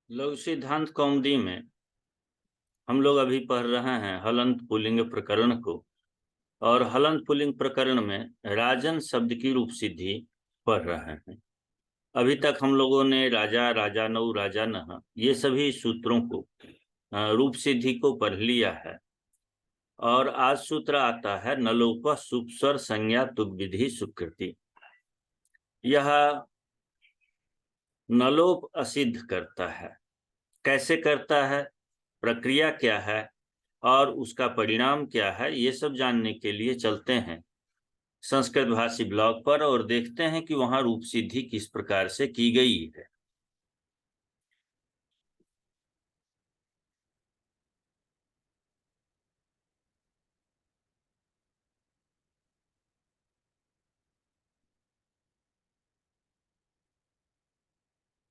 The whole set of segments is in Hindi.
लघु सिद्धांत कौमुदी में हम लोग अभी पढ़ रहे हैं हलंत पुल्लिंग प्रकरण को। और हलंत पुल्लिंग प्रकरण में राजन शब्द की रूप सिद्धि पढ़ रहे हैं। अभी तक हम लोगों ने राजा, राजानऊ, राजानः ये सभी सूत्रों को रूप सिद्धि को पढ़ लिया है। और आज सूत्र आता है नलोप सुपस्वर संज्ञा तुग विधि सुकृति। यह नलोप असिद्ध करता है। कैसे करता है, प्रक्रिया क्या है और उसका परिणाम क्या है, ये सब जानने के लिए चलते हैं संस्कृत भाषी ब्लॉग पर और देखते हैं कि वहां रूप सिद्धि किस प्रकार से की गई है।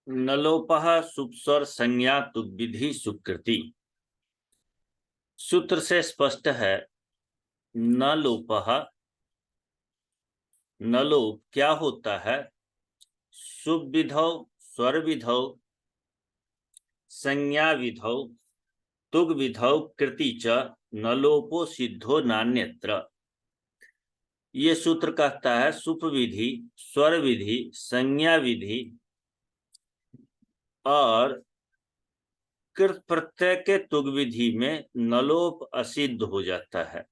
नलोपः सुपस्वर संज्ञा तुग विधि सुकृति। सूत्र से स्पष्ट है नलोपः, नलोप क्या होता है, सुप विधौ, स्वर विधौ, संज्ञा विधौ, तुग विधौ कृति च नलोपो सिद्धो नान्यत्र। ये सूत्र कहता है सुप विधि, स्वर विधि, संज्ञा विधि और कृत प्रत्यय के तुग विधि में नलोप असिद्ध हो जाता है।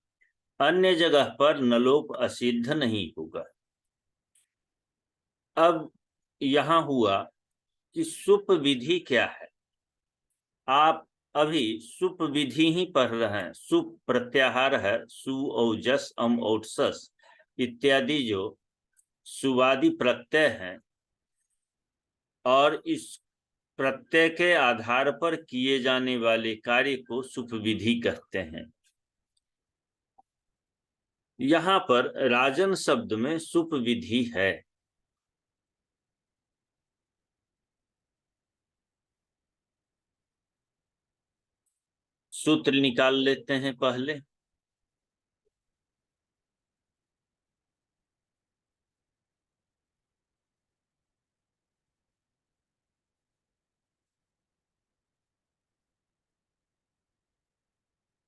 अन्य जगह पर नलोप असिद्ध नहीं होगा। अब यहां हुआ कि सुप विधि क्या है। आप अभी सुप विधि ही पढ़ रहे हैं। सुप प्रत्याहार है सु औजस अम औटसस इत्यादि जो सुवादी प्रत्यय हैं और इस प्रत्यय के आधार पर किए जाने वाले कार्य को सुप विधि कहते हैं। यहां पर राजन शब्द में सुप विधि है। सूत्र निकाल लेते हैं पहले।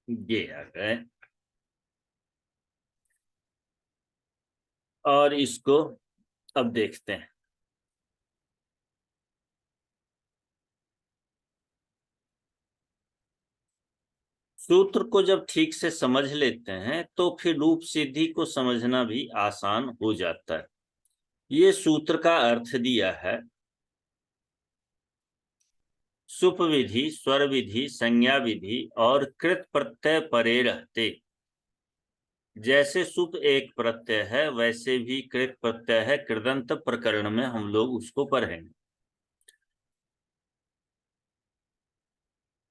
ये आ गए और इसको अब देखते हैं। सूत्र को जब ठीक से समझ लेते हैं तो फिर रूप सिद्धि को समझना भी आसान हो जाता है। ये सूत्र का अर्थ दिया है सुप विधि, स्वर विधि, संज्ञा विधि और कृत प्रत्यय परे रहते। जैसे सुप एक प्रत्यय है वैसे भी कृत प्रत्यय है। कृदंत प्रकरण में हम लोग उसको पढ़ेंगे।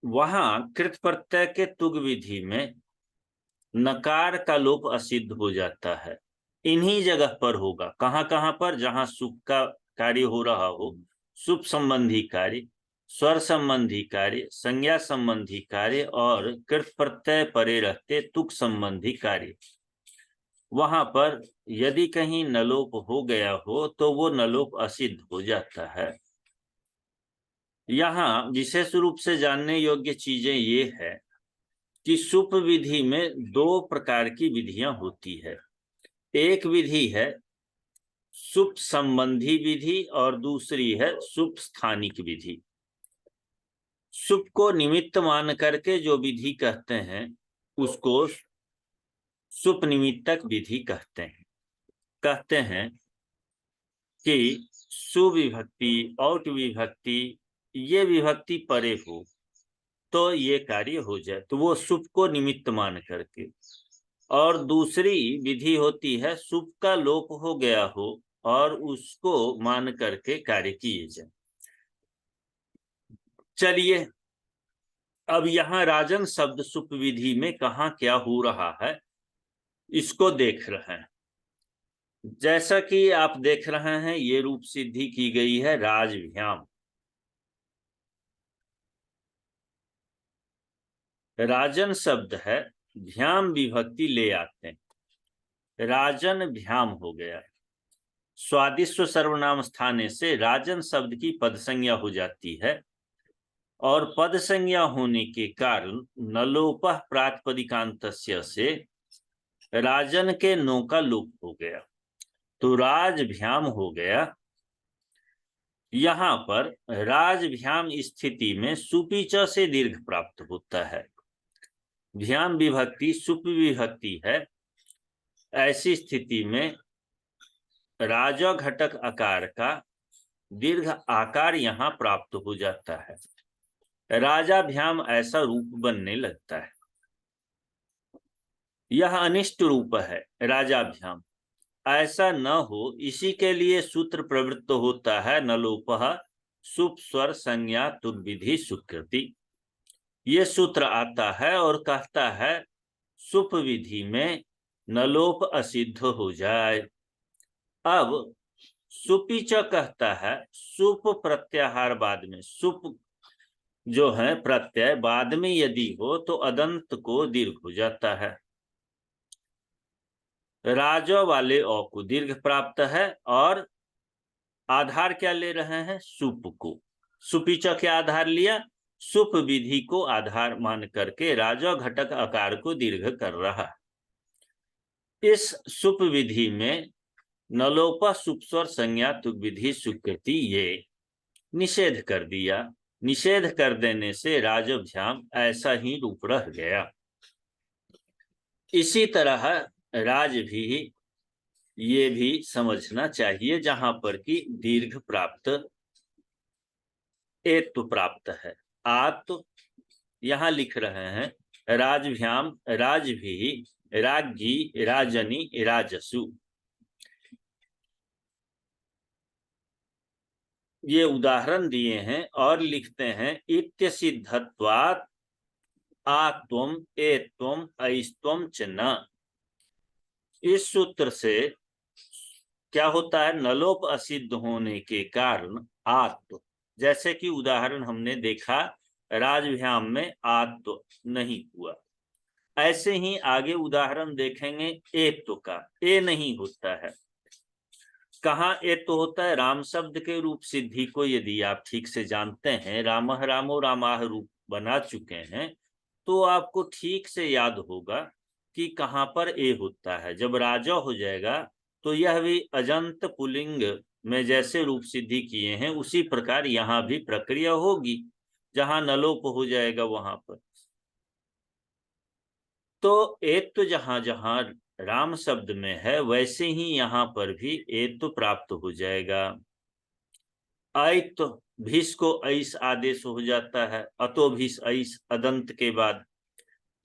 वहां कृत प्रत्यय के तुग विधि में नकार का लोप असिद्ध हो जाता है। इन्हीं जगह पर होगा। कहां कहां पर, जहां सुप का कार्य हो रहा हो, सुप संबंधी कार्य, स्वर संबंधी कार्य, संज्ञा संबंधी कार्य और कृत प्रत्यय परे रहते तुक संबंधी कार्य। वहां पर यदि कहीं नलोप हो गया हो तो वो नलोप असिद्ध हो जाता है। यहाँ विशेष रूप से जानने योग्य चीजें ये है कि सुप विधि में दो प्रकार की विधियां होती है। एक विधि है सुप संबंधी विधि और दूसरी है सुप स्थानिक विधि। सुप को निमित्त मान करके जो विधि कहते हैं उसको सुप निमित्तक विधि कहते हैं। कहते हैं कि सुविभक्ति, औट विभक्ति, ये विभक्ति परे हो तो ये कार्य हो जाए, तो वो सुप को निमित्त मान करके। और दूसरी विधि होती है सुप का लोप हो गया हो और उसको मान करके कार्य किए जाए। चलिए अब यहाँ राजन शब्द सुप विधि में कहाँ क्या हो रहा है इसको देख रहे हैं। जैसा कि आप देख रहे हैं ये रूप सिद्धि की गई है राजभ्याम। राजन शब्द है, भ्याम विभक्ति ले आते हैं, राजन भ्याम हो गया। स्वादिष्ट सर्वनाम स्थाने से राजन शब्द की पद संज्ञा हो जाती है। और पद संज्ञा होने के कारण नलोपः प्रातिपदिकांतस्य से राजन के नो का लोप हो गया, तो राजभ्याम हो गया। यहाँ पर राजभ्याम स्थिति में सुपी च से दीर्घ प्राप्त होता है। भ्याम विभक्ति सुप विभक्ति है, ऐसी स्थिति में राजा घटक आकार का दीर्घ आकार यहाँ प्राप्त हो जाता है। राजा भ्याम ऐसा रूप बनने लगता है। यह अनिष्ट रूप है राजाभ्याम, ऐसा न हो इसी के लिए सूत्र प्रवृत्त होता है नलोपः सुप स्वर संज्ञा तुर्विधि सुकृति। ये सूत्र आता है और कहता है सुप विधि में नलोप असिद्ध हो जाए। अब सुपीच कहता है सुप प्रत्याहार बाद में, सुप जो है प्रत्यय बाद में यदि हो तो अदंत को दीर्घ हो जाता है। राजा वाले अ को दीर्घ प्राप्त है और आधार क्या ले रहे हैं, सुप को। सुपीच क्या आधार लिया, सुप विधि को आधार मान करके राजा घटक आकार को दीर्घ कर रहा है। इस सुप विधि में नलोपा सुप स्वर संज्ञा तुक विधि सुकृति ये निषेध कर दिया। निषेध कर देने से राजभ्याम ऐसा ही रूप रह गया। इसी तरह राज भी ये भी समझना चाहिए, जहां पर कि दीर्घ प्राप्त एत्व प्राप्त है। आत यहां लिख रहे हैं राजभ्याम राज भी राज्ञी राजनी राजसु। ये उदाहरण दिए हैं और लिखते हैं इत्य सिद्धत्वात् आत्वम एत्वम ऐस्त्वम च न। इस सूत्र से क्या होता है, नलोप असिद्ध होने के कारण आत्व, जैसे कि उदाहरण हमने देखा राजभ्याम में आत्व नहीं हुआ, ऐसे ही आगे उदाहरण देखेंगे एत्व का, ए नहीं होता है। कहाँ ए तो होता है, राम शब्द के रूप सिद्धि को यदि आप ठीक से जानते हैं, रामः रामो रामाह रूप बना चुके हैं, तो आपको ठीक से याद होगा कि कहाँ पर ए होता है। जब राजा हो जाएगा तो यह भी अजंत पुलिंग में जैसे रूप सिद्धि किए हैं उसी प्रकार यहाँ भी प्रक्रिया होगी, जहां नलोप हो जाएगा वहां पर। तो एक तो जहां जहां राम शब्द में है वैसे ही यहाँ पर भी एक तो प्राप्त हो जाएगा। तो भीष को ऐस आदेश हो जाता है, अतो भीष ऐस अदंत के बाद।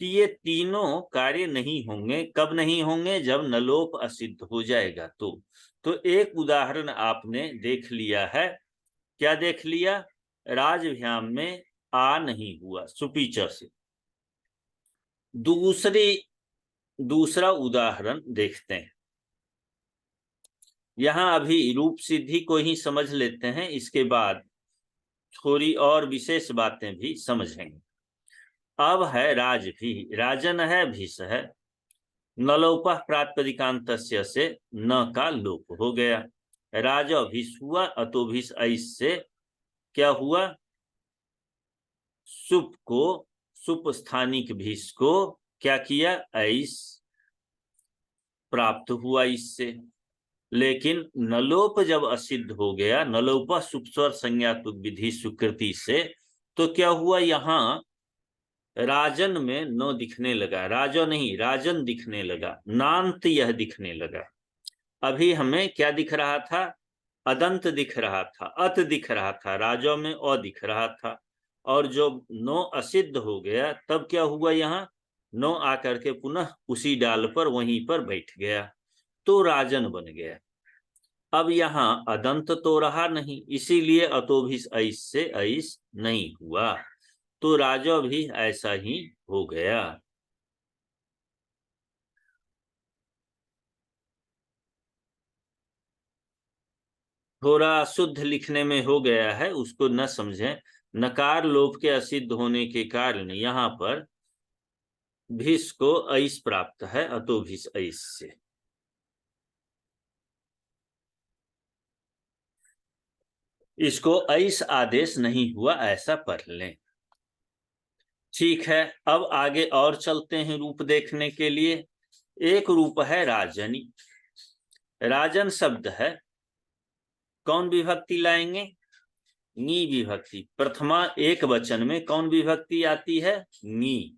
तो ये तीनों कार्य नहीं होंगे। कब नहीं होंगे, जब नलोप असिद्ध हो जाएगा। तो एक उदाहरण आपने देख लिया है। क्या देख लिया, राजभ्याम में आ नहीं हुआ सुपीच से। दूसरा उदाहरण देखते हैं। यहां अभी रूप सिद्धि को ही समझ लेते हैं, इसके बाद थोड़ी और विशेष बातें भी समझेंगे। अब है राज भी, राजन है भीष है, नलोपः प्रातिपदिकांत से न का लोप हो गया। राजा भीष हुआ, अतो भीष ऐस से क्या हुआ, सुप को, सुप स्थानिक भीष को क्या किया, ऐस प्राप्त हुआ इससे। लेकिन नलोप जब असिद्ध हो गया, नलोप सुप स्वर संज्ञा तुक विधि सुकृति से, तो क्या हुआ, यहाँ राजन में नो दिखने लगा, राजा नहीं राजन दिखने लगा, नांत यह दिखने लगा। अभी हमें क्या दिख रहा था, अदंत दिख रहा था, अत दिख रहा था, राजा में अ दिख रहा था। और जब नो असिद्ध हो गया तब क्या हुआ, यहाँ नो आकर के पुनः उसी डाल पर वहीं पर बैठ गया, तो राजन बन गया। अब यहाँ अदंत तो रहा नहीं, इसीलिए अतो भी ऐस से ऐस नहीं हुआ, तो राजा भी ऐसा ही हो गया। थोड़ा शुद्ध लिखने में हो गया है, उसको न समझें। नकार लोप के असिद्ध होने के कारण यहाँ पर भीष को ऐस प्राप्त है, अतो भीष ऐस से। इसको ऐस आदेश नहीं हुआ ऐसा पढ़ लें। ठीक है, अब आगे और चलते हैं रूप देखने के लिए। एक रूप है राजनी। राजन शब्द है, कौन विभक्ति लाएंगे? नी विभक्ति। प्रथमा एक वचन में कौन विभक्ति आती है? नी।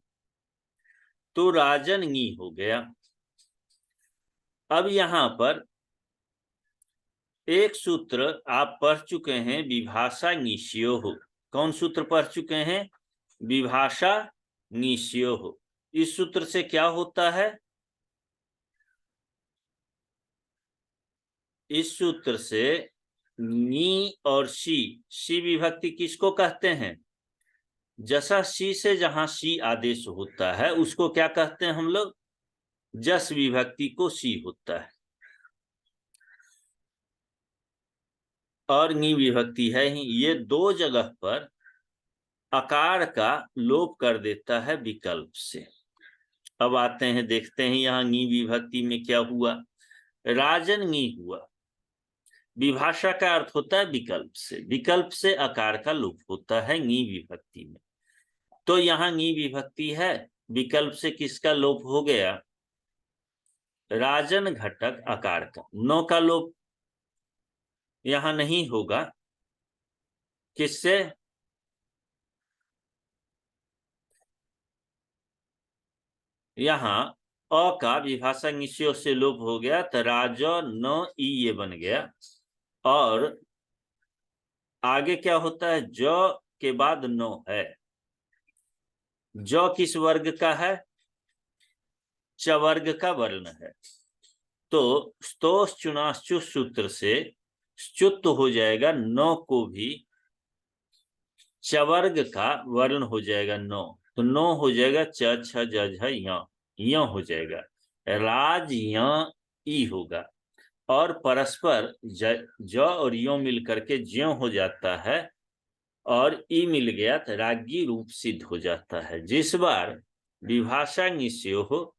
तो राजन नी हो गया। अब यहां पर एक सूत्र आप पढ़ चुके हैं, विभाषा निश्यो हो। कौन सूत्र पढ़ चुके हैं? विभाषा निश्यो हो। इस सूत्र से क्या होता है? इस सूत्र से नी और सी विभक्ति किसको कहते हैं? जसा सी से जहां सी आदेश होता है उसको क्या कहते हैं हम लोग? जस विभक्ति को सी होता है। और नी विभक्ति है ही। ये दो जगह पर आकार का लोप कर देता है विकल्प से। अब आते हैं, देखते हैं यहाँ नी विभक्ति में क्या हुआ। राजन नी हुआ। विभाषा का अर्थ होता है विकल्प से, विकल्प से आकार का लोप होता है नी विभक्ति में। तो यहाँ नी विभक्ति है, विकल्प से किसका लोप हो गया? राजन घटक आकार का। नो का लोप यहां नहीं होगा। किससे? यहाँ अ का विभाषा निश्चय से लोप हो गया तो राजो न ई ये बन गया। और आगे क्या होता है? जो के बाद नो है। जो किस वर्ग का है? च वर्ग का वर्ण है। तो स्तोष चुनाश्चु सूत्र से च्युत हो जाएगा, नो को भी चवर्ग का वर्ण हो जाएगा नो। तो नो हो जाएगा च छ ज झ य हो जाएगा। राज य ई होगा। और परस्पर ज और यो मिल करके ज्यो हो जाता है और ई मिल गया तो राज्ञी रूप सिद्ध हो जाता है। जिस बार विभाषा निश्चय हो,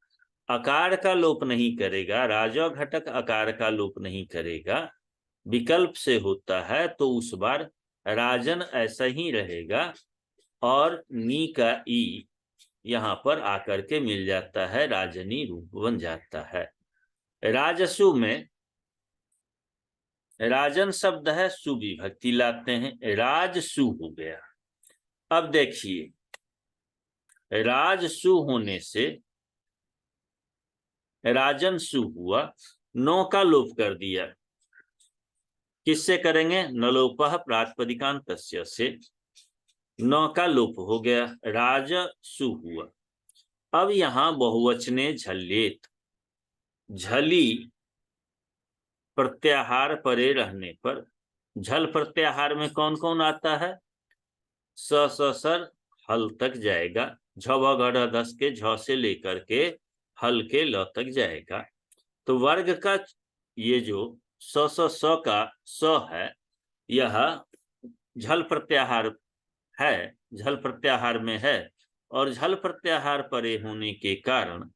आकार का लोप नहीं करेगा, राजो घटक आकार का लोप नहीं करेगा, विकल्प से होता है, तो उस बार राजन ऐसा ही रहेगा और नी का ई यहां पर आकर के मिल जाता है, राजनी रूप बन जाता है। राजसु में राजन शब्द है, सुविभक्ति लाते हैं, राजसु हो गया। अब देखिए, राजसु होने से राजन सु हुआ, नो का लोप कर दिया। किससे करेंगे? नलोपह प्रातिपदिकांत से नौ का लोप हो गया, राजसु हुआ। अब यहां बहुवचने झल्लेत। झली प्रत्याहार परे रहने पर, झल प्रत्याहार में कौन कौन आता है? स सर हल तक जाएगा। झ गढ़ दस के झ से लेकर के हल के ल तक जाएगा। तो वर्ग का ये जो स का स है, यह झल प्रत्याहार है, झल प्रत्याहार में है। और झल प्रत्याहार परे होने के कारण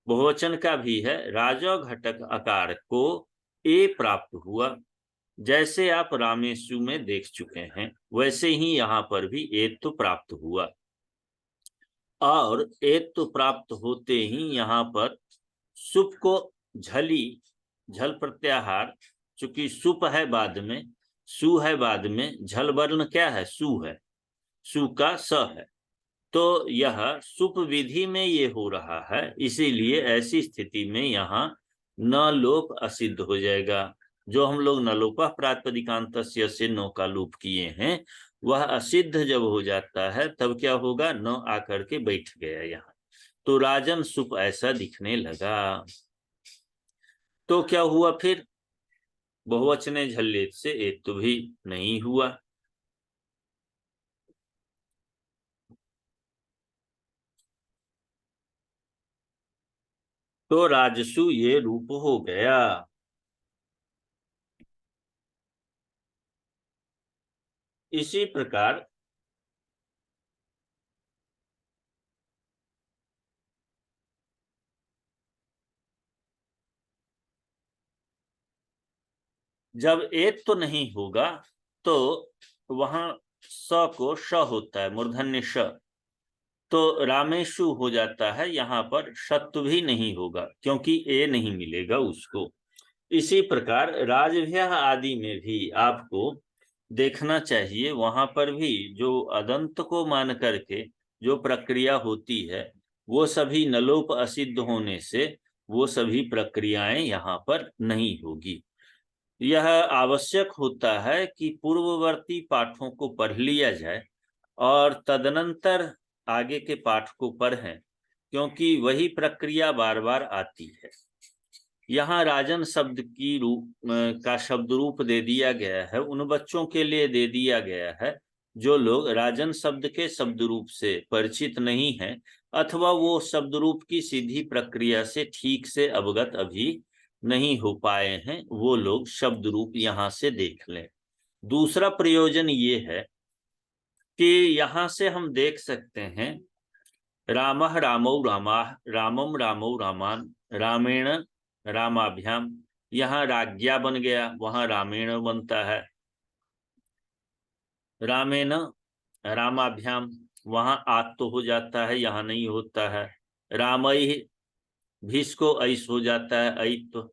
बहुवचन का भी है, राजो घटक आकार को ए प्राप्त हुआ। जैसे आप रामेशु में देख चुके हैं, वैसे ही यहाँ पर भी ए तो प्राप्त हुआ। और ए तो प्राप्त होते ही यहाँ पर सुप को झली, झल प्रत्याहार, चूंकि सुप है बाद में, सु है बाद में, झल वर्ण क्या है? सु है, सु का स है। तो यह सुप विधि में ये हो रहा है, इसीलिए ऐसी स्थिति में यहाँ न लोप असिद्ध हो जाएगा। जो हम लोग नलोपा प्रातिपदिकांत से नो का लोप किए हैं, वह असिद्ध जब हो जाता है तब क्या होगा? न आकर के बैठ गया यहाँ। तो राजन सुप ऐसा दिखने लगा। तो क्या हुआ फिर? बहुवचने झल्लेत से एक तो भी नहीं हुआ। तो राजसु ये रूप हो गया। इसी प्रकार जब एक तो नहीं होगा तो वहां स को श होता है, मूर्धन्य श, तो रामेशु हो जाता है। यहाँ पर शत्व भी नहीं होगा क्योंकि ए नहीं मिलेगा उसको। इसी प्रकार राजभ्य आदि में भी आपको देखना चाहिए, वहां पर भी जो अदंत को मान करके जो प्रक्रिया होती है वो सभी नलोप असिद्ध होने से वो सभी प्रक्रियाएं यहाँ पर नहीं होगी। यह आवश्यक होता है कि पूर्ववर्ती पाठों को पढ़ लिया जाए और तदनंतर आगे के पाठ को पढ़ें, क्योंकि वही प्रक्रिया बार बार आती है। यहाँ राजन शब्द की का शब्द रूप दे दिया गया है, उन बच्चों के लिए दे दिया गया है जो लोग राजन शब्द के शब्द रूप से परिचित नहीं हैं, अथवा वो शब्द रूप की सीधी प्रक्रिया से ठीक से अवगत अभी नहीं हो पाए हैं, वो लोग शब्द रूप यहाँ से देख लें। दूसरा प्रयोजन ये है कि यहाँ से हम देख सकते हैं रामः रामौ रामाः रामम रामौ रामान रामेण रामाभ्याम, यहाँ राज्ञा बन गया, वहां रामेण बनता है। रामेण रामाभ्याम, वहां आत तो हो जाता है, यहाँ नहीं होता है। रामई भीष को ऐस हो जाता है, ऐत तो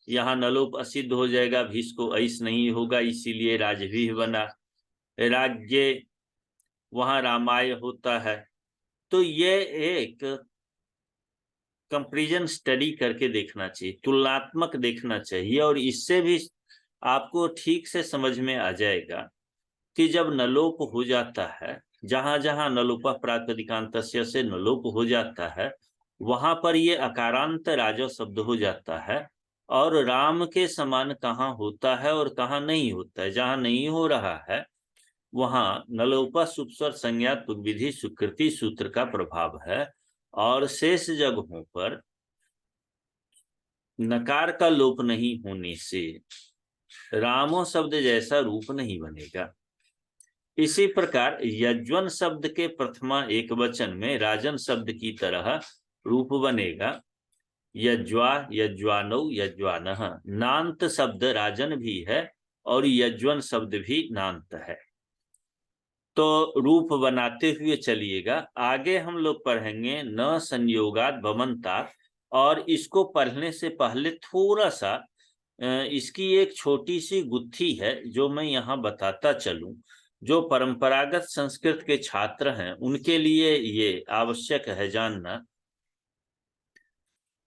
यहाँ नलोप असिद्ध हो जाएगा, भीष को ऐस नहीं होगा, इसीलिए राजभी बना। राज्ञे वहां रामाय होता है। तो ये एक कंपैरिजन स्टडी करके देखना चाहिए, तुलनात्मक देखना चाहिए, और इससे भी आपको ठीक से समझ में आ जाएगा कि जब नलोप हो जाता है, जहां जहां नलोप प्रातिपदिकांत से नलोप हो जाता है, वहां पर ये अकारांत राजो शब्द हो जाता है, और राम के समान कहाँ होता है और कहाँ नहीं होता है। जहां नहीं हो रहा है वहां नलोपा सुपस्वर संज्ञा तुग्विधि सुकृति सूत्र का प्रभाव है, और शेष जगहों पर नकार का लोप नहीं होने से रामो शब्द जैसा रूप नहीं बनेगा। इसी प्रकार यज्वन शब्द के प्रथमा एक वचन में राजन शब्द की तरह रूप बनेगा। यज्वा यज्वानौ यज्वानः, नांत शब्द राजन भी है और यज्वन शब्द भी नांत है। तो रूप बनाते हुए चलिएगा। आगे हम लोग पढ़ेंगे न संयोगात भवंतात, और इसको पढ़ने से पहले थोड़ा सा इसकी एक छोटी सी गुत्थी है जो मैं यहाँ बताता चलूं। जो परंपरागत संस्कृत के छात्र हैं उनके लिए ये आवश्यक है जानना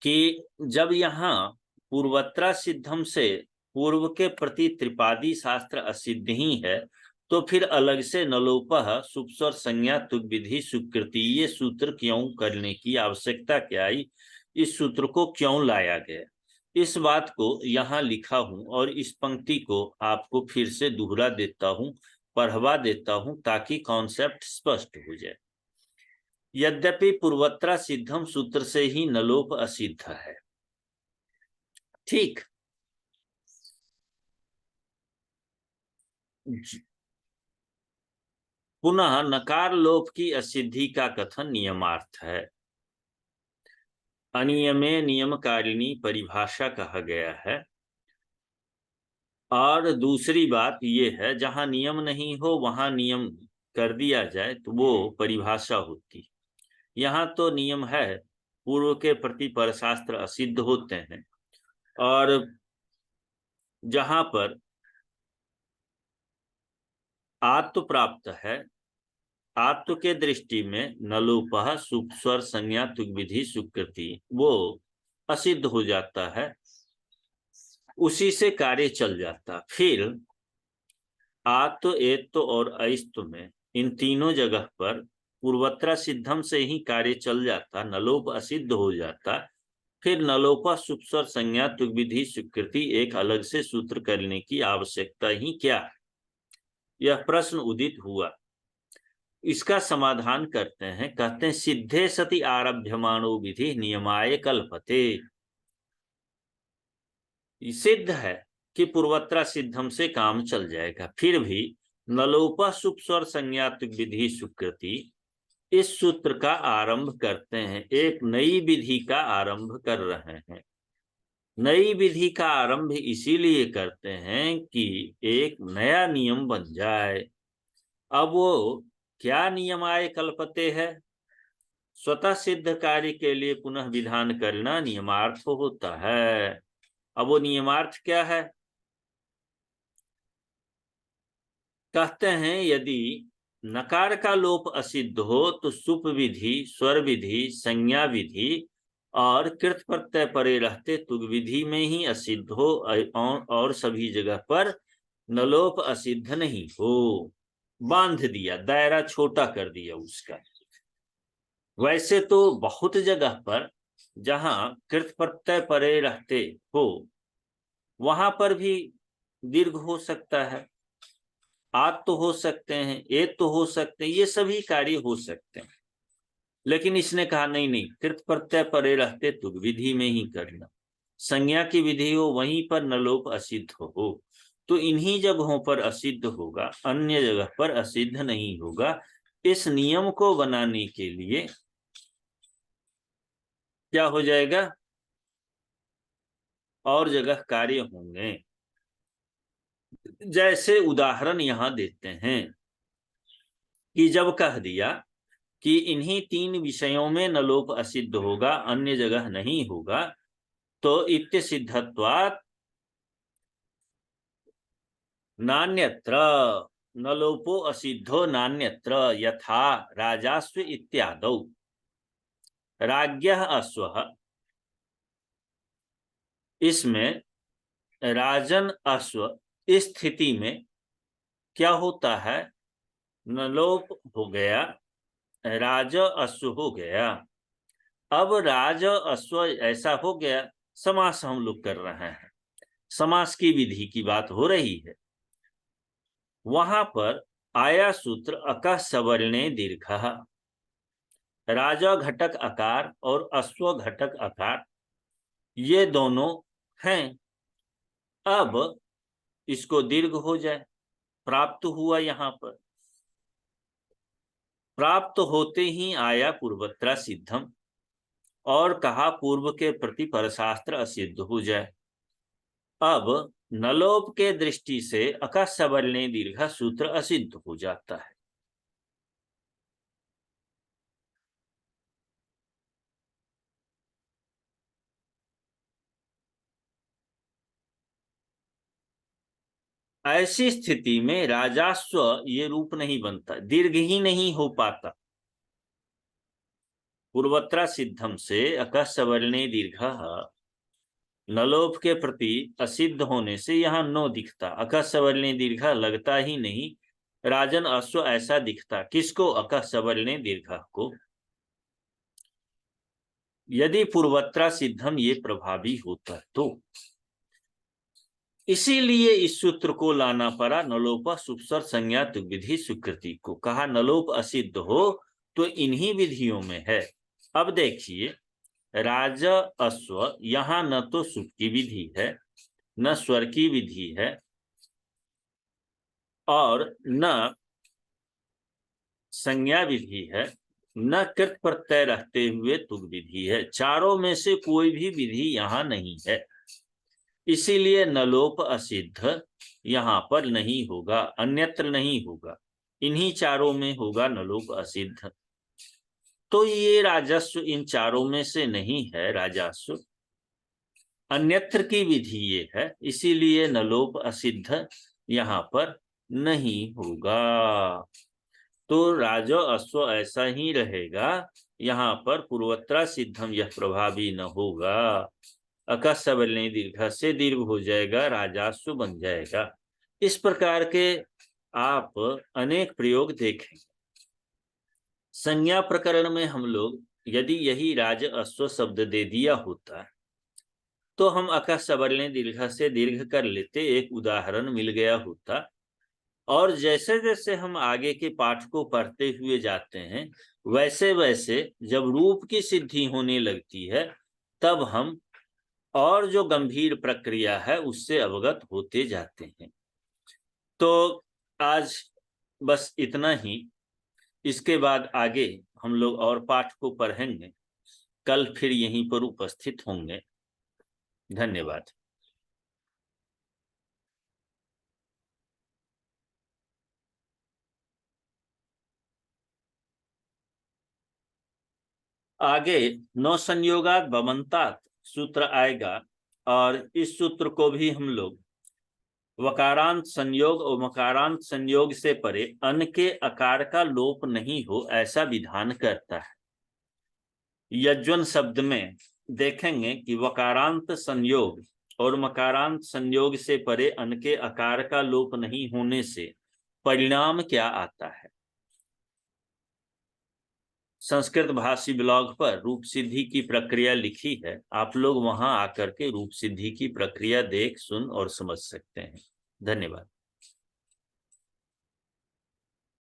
कि जब यहाँ पूर्वत्रा सिद्धम से पूर्व के प्रति त्रिपादी शास्त्र असिद्ध ही है, तो फिर अलग से नलोपह सुपस्वर संज्ञा तुग्विधि सुकृति ये सूत्र क्यों करने की आवश्यकता क्या आई, इस सूत्र को क्यों लाया गया, इस बात को यहाँ लिखा हूं और इस पंक्ति को आपको फिर से दोहरा देता हूं, पढ़वा देता हूं, ताकि कॉन्सेप्ट स्पष्ट हो जाए। यद्यपि पूर्वत्रा सिद्धम सूत्र से ही नलोप असिद्ध है, ठीक, पुनः नकार लोप की असिद्धि का कथन नियमार्थ है। अनियमे नियमकारिणी परिभाषा कहा गया है। और दूसरी बात यह है जहां नियम नहीं हो वहां नियम कर दिया जाए तो वो परिभाषा होती। यहाँ तो नियम है, पूर्व के प्रति परशास्त्र असिद्ध होते हैं, और जहां पर आत्म प्राप्त है, आत्म के दृष्टि में नलोपह सुपस्वर संज्ञा तुग्विधि सुकृति वो असिद्ध हो जाता है, उसी से कार्य चल जाता। फिर आत्म एत्व और अइत्व में इन तीनों जगह पर पूर्वत्रा सिद्धम से ही कार्य चल जाता, नलोप असिद्ध हो जाता। फिर नलोपा सुपस्वर संज्ञा तुग्विधि स्वीकृति एक अलग से सूत्र करने की आवश्यकता ही क्या है, यह प्रश्न उदित हुआ। इसका समाधान करते हैं, कहते हैं सिद्धे सति आरभ्यमाणो विधि नियमाय कल्पते। सिद्ध है कि पूर्वत्रा सिद्धम से काम चल जाएगा, फिर भी नलोपा सुपस्वर संज्ञा तुग्विधि स्वीकृति इस सूत्र का आरंभ करते हैं, एक नई विधि का आरंभ कर रहे हैं। नई विधि का आरंभ इसीलिए करते हैं कि एक नया नियम बन जाए। अब वो क्या नियम आए कल्पते है? स्वतः सिद्ध कार्य के लिए पुनः विधान करना नियमार्थ होता है। अब वो नियमार्थ क्या है? कहते हैं यदि नकार का लोप असिद्ध हो तो सुप विधि, स्वर विधि, संज्ञा विधि और कृत प्रत्यय परे रहते तुग विधि में ही असिद्ध हो और सभी जगह पर नलोप असिद्ध नहीं हो। बांध दिया, दायरा छोटा कर दिया उसका। वैसे तो बहुत जगह पर जहां कृत प्रत्यय परे रहते हो वहां पर भी दीर्घ हो सकता है, आत तो हो सकते हैं, एत तो हो सकते हैं, ये सभी कार्य हो सकते हैं। लेकिन इसने कहा नहीं नहीं, कृत प्रत्यय परे रहते तुग विधि में ही करना। संज्ञा की विधि हो वहीं पर नलोप असिद्ध हो तो इन्हीं जगहों पर असिद्ध होगा, अन्य जगह पर असिद्ध नहीं होगा। इस नियम को बनाने के लिए क्या हो जाएगा? और जगह कार्य होंगे। जैसे उदाहरण यहां देते हैं कि जब कह दिया कि इन्हीं तीन विषयों में नलोप असिद्ध होगा, अन्य जगह नहीं होगा, तो इत्य सिद्धत्वात् नान्यत्र नलोपो असिद्धो नान्यत्र यथा राजास्व इत्यादौ। राज्ञः अश्वः, इसमें राजन अश्व इस स्थिति में क्या होता है? नलोप हो गया, राज अश्व हो गया। अब राज अश्व ऐसा हो गया, समास हम लोग कर रहे हैं, समास की विधि की बात हो रही है। वहां पर आया सूत्र अकः सवर्णे दीर्घः, राजा घटक अकार और अश्व घटक अकार ये दोनों हैं। अब इसको दीर्घ हो जाए, प्राप्त हुआ। यहां पर प्राप्त होते ही आया पूर्वत्रा सिद्धम और कहा पूर्व के प्रति परशास्त्र असिद्ध हो जाए। अब नलोप के दृष्टि से अकः सवर्णे दीर्घ सूत्र असिद्ध हो जाता है। ऐसी स्थिति में राजास्व ये रूप नहीं बनता, दीर्घ ही नहीं हो पाता। पूर्वत्रा सिद्धम से अकः सवर्णे दीर्घ नलोप के प्रति असिद्ध होने से यहां नो दिखता, अकः सवर्णे दीर्घ लगता ही नहीं। राजन अश्व ऐसा दिखता, किसको? अकः सवर्णे दीर्घ को। यदि पूर्वत्रा सिद्धम ये प्रभावी होता तो इसीलिए इस सूत्र को लाना पड़ा, नलोप सुपसर संज्ञा विधि स्वीकृति को। कहा नलोप असिद्ध हो तो इन्हीं विधियों में है। अब देखिए, राज अश्व यहां न तो सुप की विधि है, न स्वर की विधि है और न संज्ञा विधि है, न कृत प्रत्यय रहते हुए तुग विधि है। चारों में से कोई भी विधि यहां नहीं है, इसीलिए नलोप असिद्ध यहां पर नहीं होगा, अन्यत्र नहीं होगा, इन्हीं चारों में होगा नलोप असिद्ध। तो ये राजस्व इन चारों में से नहीं है, राजस्व अन्यत्र की विधि ये है, इसीलिए नलोप असिद्ध यहां पर नहीं होगा। तो राजो अश्व ऐसा ही रहेगा, यहां पर पूर्वत्रा सिद्धम यह प्रभावी न होगा। अकः सवर्णे दीर्घ से दीर्घ हो जाएगा, राजास्व बन जाएगा। इस प्रकार के आप अनेक प्रयोग देखें। संज्ञा प्रकरण में हम लोग यदि यही राज अश्व शब्द दे दिया होता तो हम अकः सवर्णे दीर्घ से दीर्घ कर लेते, एक उदाहरण मिल गया होता। और जैसे जैसे हम आगे के पाठ को पढ़ते हुए जाते हैं वैसे वैसे जब रूप की सिद्धि होने लगती है तब हम और जो गंभीर प्रक्रिया है उससे अवगत होते जाते हैं। तो आज बस इतना ही। इसके बाद आगे हम लोग और पाठ को पढ़ेंगे, कल फिर यहीं पर उपस्थित होंगे। धन्यवाद। आगे नौ संयोगात भवंतात सूत्र आएगा और इस सूत्र को भी हम लोग वकारांत संयोग और मकारांत संयोग से परे अन के अकार का लोप नहीं हो ऐसा विधान करता है। यज्वन शब्द में देखेंगे कि वकारांत संयोग और मकारांत संयोग से परे अन के आकार का लोप नहीं होने से परिणाम क्या आता है। संस्कृत भाषी ब्लॉग पर रूप सिद्धि की प्रक्रिया लिखी है, आप लोग वहां आकर के रूप सिद्धि की प्रक्रिया देख, सुन और समझ सकते हैं। धन्यवाद।